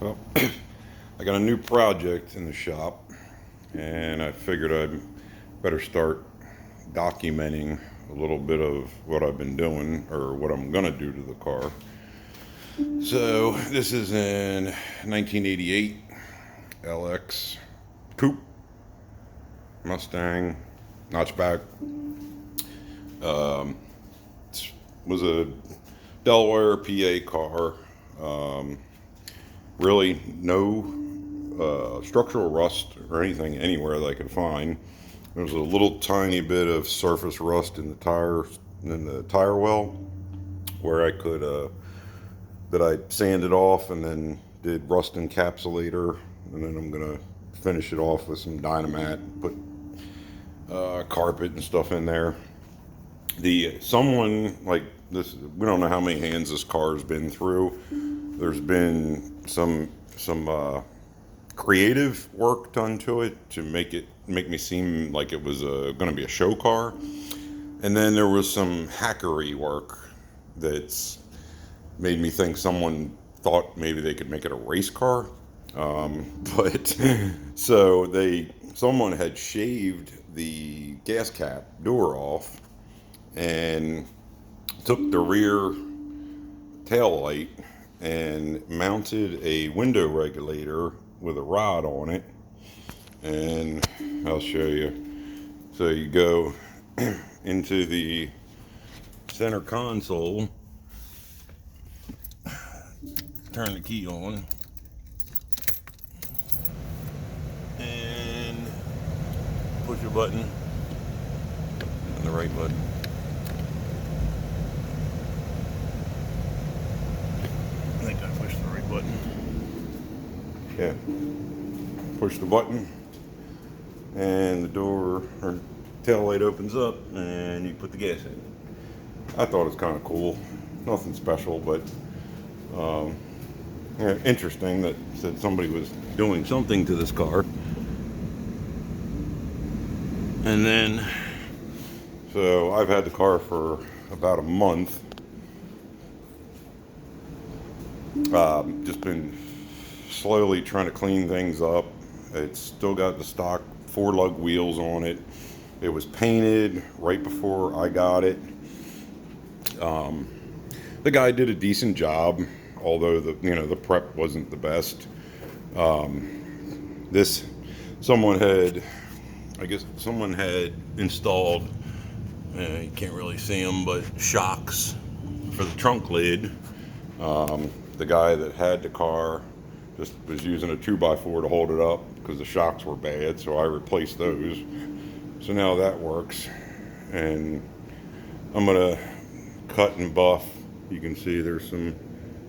Well, I got a new project in the shop, and I figured I'd better start documenting a little bit of what I've been doing or what I'm gonna do to the car. So this is in 1988 LX Coupe Mustang Notchback. Um, was a Delaware PA car. Um, really no structural rust or anything anywhere that I could find. There was a little tiny bit of surface rust in the tire well, where I could that I sanded off and then did rust encapsulator, and then I'm gonna finish it off with some Dynamat, put carpet and stuff in there. The someone like this, we don't know how many hands this car has been through. There's been some creative work done to it to make me seem like it was going to be a show car, and then there was some hackery work that's made me think someone thought maybe they could make it a race car. But someone had shaved the gas cap door off and took the rear tail light and mounted a window regulator with a rod on it, and I'll show you. So you go into the center console, turn the key on, and push a button, and the right button. I think I pushed the right button. Yeah. Push the button, and the door or tail light opens up, and you put the gas in. I thought it was kind of cool. Nothing special, but yeah, interesting that said somebody was doing something to this car. And then, so I've had the car for about a month. Just been slowly trying to clean things up. It's still got the stock 4-lug wheels on it. It was painted right before I got it. The guy did a decent job, although the prep wasn't the best. This someone had, I guess someone had installed. You can't really see them, but shocks for the trunk lid. The guy that had the car just was using a 2x4 to hold it up because the shocks were bad, so I replaced those. So now that works, and I'm gonna cut and buff. You can see there's some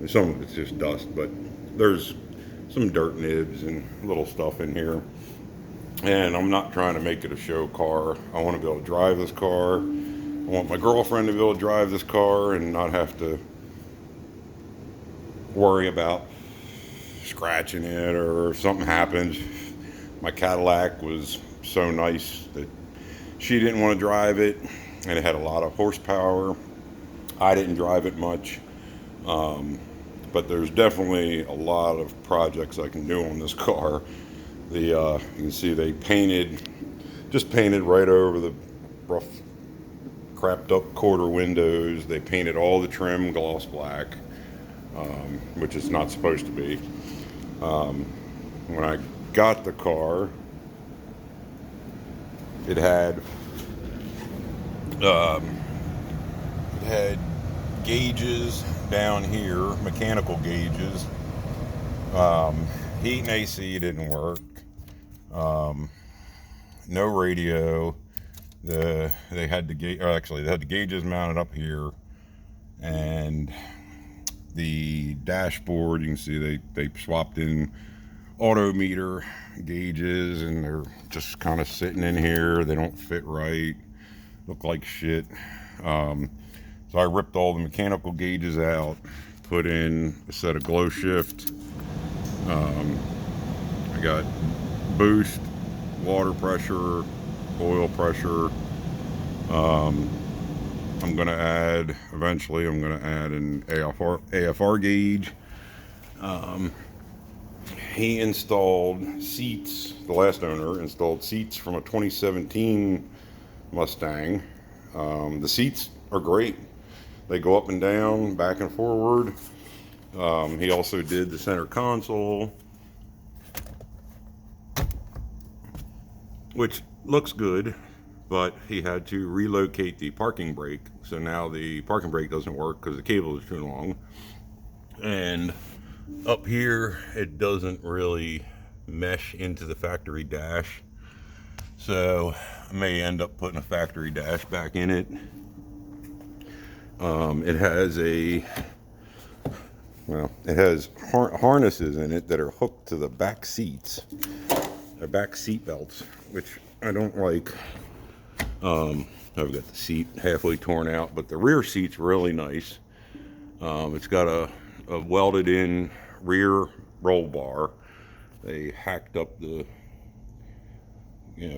of it's just dust, but there's some dirt nibs and little stuff in here. And I'm not trying to make it a show car. I want to be able to drive this car. I want my girlfriend to be able to drive this car and not have to worry about scratching it or if something happens. My Cadillac was so nice that she didn't want to drive it, and it had a lot of horsepower. I didn't drive it much, but there's definitely a lot of projects I can do on this car. You can see they just painted right over the rough, crapped up quarter windows. They painted all the trim gloss black, which it's not supposed to be. When I got the car, it had gauges down here, mechanical gauges. Heat and AC didn't work. No radio. They had the gauges mounted up here, and the dashboard, you can see they swapped in odometer gauges, and they're just kind of sitting in here. They don't fit right, look like shit. So I ripped all the mechanical gauges out, put in a set of glow shift. I got boost, water pressure, oil pressure. Eventually I'm gonna add an AFR gauge. he installed seats, the last owner installed seats from a 2017 Mustang. The seats are great. They go up and down, back and forward. He also did the center console, which looks good, but he had to relocate the parking brake. So now the parking brake doesn't work because the cable is too long. And up here, it doesn't really mesh into the factory dash. So I may end up putting a factory dash back in it. It has harnesses in it that are hooked to the back seats, the back seat belts, which I don't like. I've got the seat halfway torn out, but the rear seat's really nice. It's got a welded in rear roll bar. They hacked up the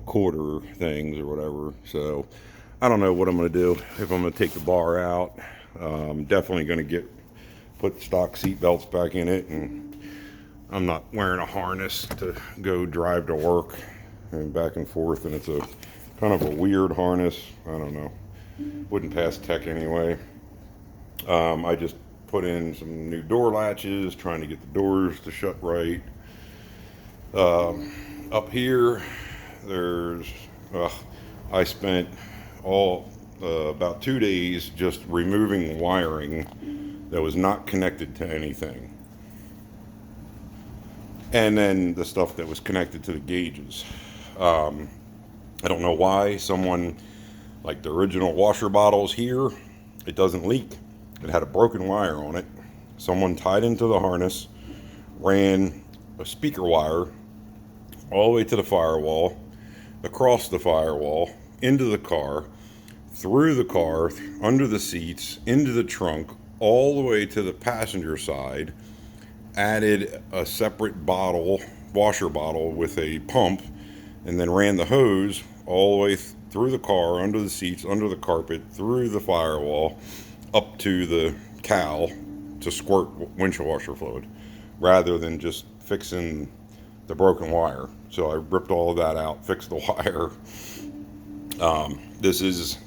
quarter things or whatever. So I don't know what I'm going to do, if I'm going to take the bar out. I'm definitely going to put stock seat belts back in it, and I'm not wearing a harness to go drive to work and back and forth, and it's a kind of a weird harness. I don't know, wouldn't pass tech anyway. I just put in some new door latches, trying to get the doors to shut right. Up here, I spent about 2 days just removing wiring that was not connected to anything, and then the stuff that was connected to the gauges. I don't know why someone, like the original washer bottles here, it doesn't leak. It had a broken wire on it. Someone tied into the harness, ran a speaker wire all the way to the firewall, across the firewall, into the car, through the car, under the seats, into the trunk, all the way to the passenger side, added a separate washer bottle with a pump, and then ran the hose all the way through the car, under the seats, under the carpet, through the firewall, up to the cowl to squirt windshield washer fluid, rather than just fixing the broken wire. So I ripped all of that out, fixed the wire. This is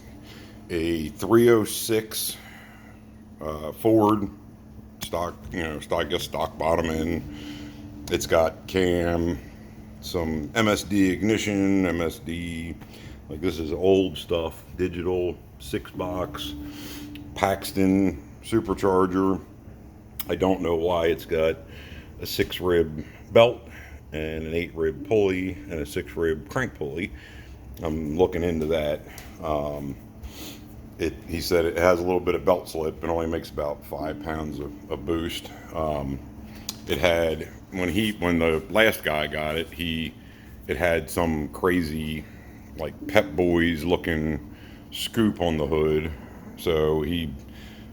a 306 Ford stock, stock bottom end. It's got cam, some MSD ignition, MSD, like this is old stuff, digital 6-box, Paxton supercharger. I don't know why it's got a 6-rib belt and an 8-rib pulley and a 6-rib crank pulley. I'm looking into that. He said it has a little bit of belt slip and only makes about 5 pounds of boost. It had, when the last guy got it, it had some crazy, like, Pep Boys looking scoop on the hood. So he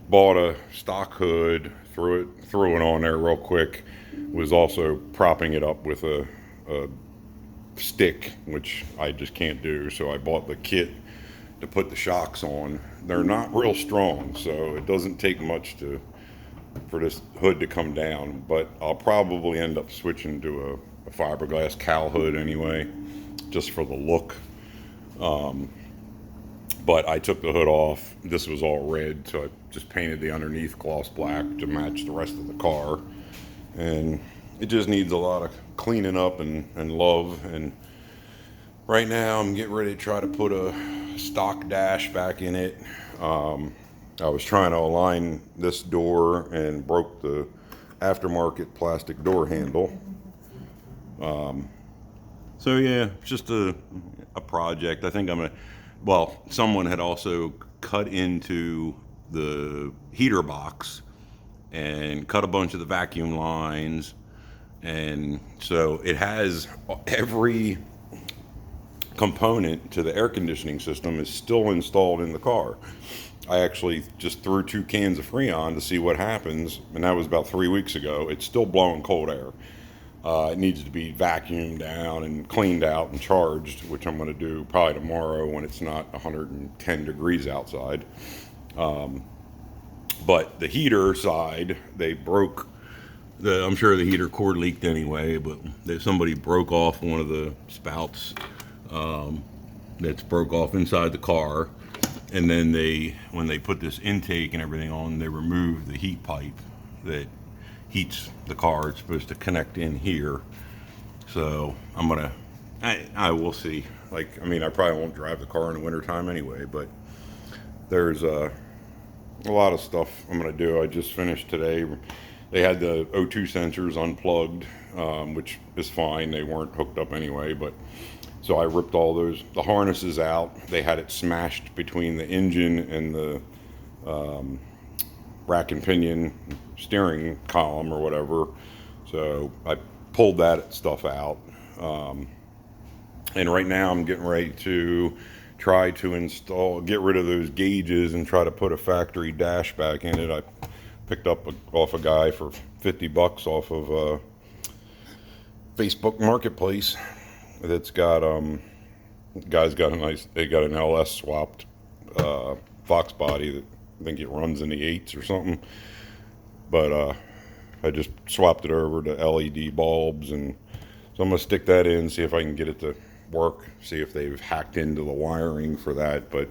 bought a stock hood, threw it on there real quick, was also propping it up with a stick, which I just can't do. So I bought the kit to put the shocks on. They're not real strong, so it doesn't take much for this hood to come down, but I'll probably end up switching to a fiberglass cowl hood anyway, just for the look. But I took the hood off. This was all red, so I just painted the underneath gloss black to match the rest of the car. And it just needs a lot of cleaning up and love. And right now I'm getting ready to try to put a stock dash back in it. I was trying to align this door and broke the aftermarket plastic door handle. So yeah, just a project. I think someone had also cut into the heater box and cut a bunch of the vacuum lines, and so it has every component to the air conditioning system is still installed in the car. I actually just threw 2 cans of Freon to see what happens, and that was about 3 weeks ago. It's still blowing cold air. It needs to be vacuumed down and cleaned out and charged, which I'm going to do probably tomorrow when it's not 110 degrees outside. But the heater side, they broke I'm sure the heater cord leaked anyway, but somebody broke off one of the spouts that's broke off inside the car. And then when they put this intake and everything on, they removed the heat pipe that heats the car. It's supposed to connect in here. So I will see. Like, I mean, I probably won't drive the car in the wintertime anyway, but there's a lot of stuff I'm going to do. I just finished today. They had the O2 sensors unplugged, which is fine. They weren't hooked up anyway, but so I ripped all the harnesses out. They had it smashed between the engine and the rack and pinion steering column or whatever. So I pulled that stuff out. And right now I'm getting ready to try to get rid of those gauges and try to put a factory dash back in it. I picked up off a guy for $50 off of Facebook Marketplace. That's got guy's got they got an LS swapped Fox body that I think it runs in the 8s or something. But I just swapped it over to LED bulbs, and so I'm gonna stick that in, see if I can get it to work, see if they've hacked into the wiring for that. But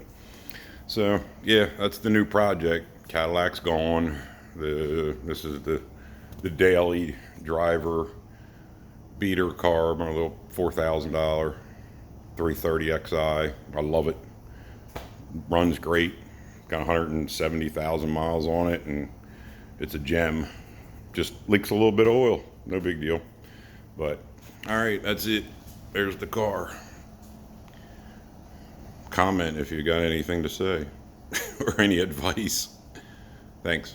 so yeah, that's the new project. Cadillac's gone. This is the daily driver beater car, my little $4,000 330xi. I love it. Runs great. Got 170,000 miles on it, and it's a gem. Just leaks a little bit of oil. No big deal. But all right, that's it. There's the car. Comment if you got anything to say or any advice. Thanks.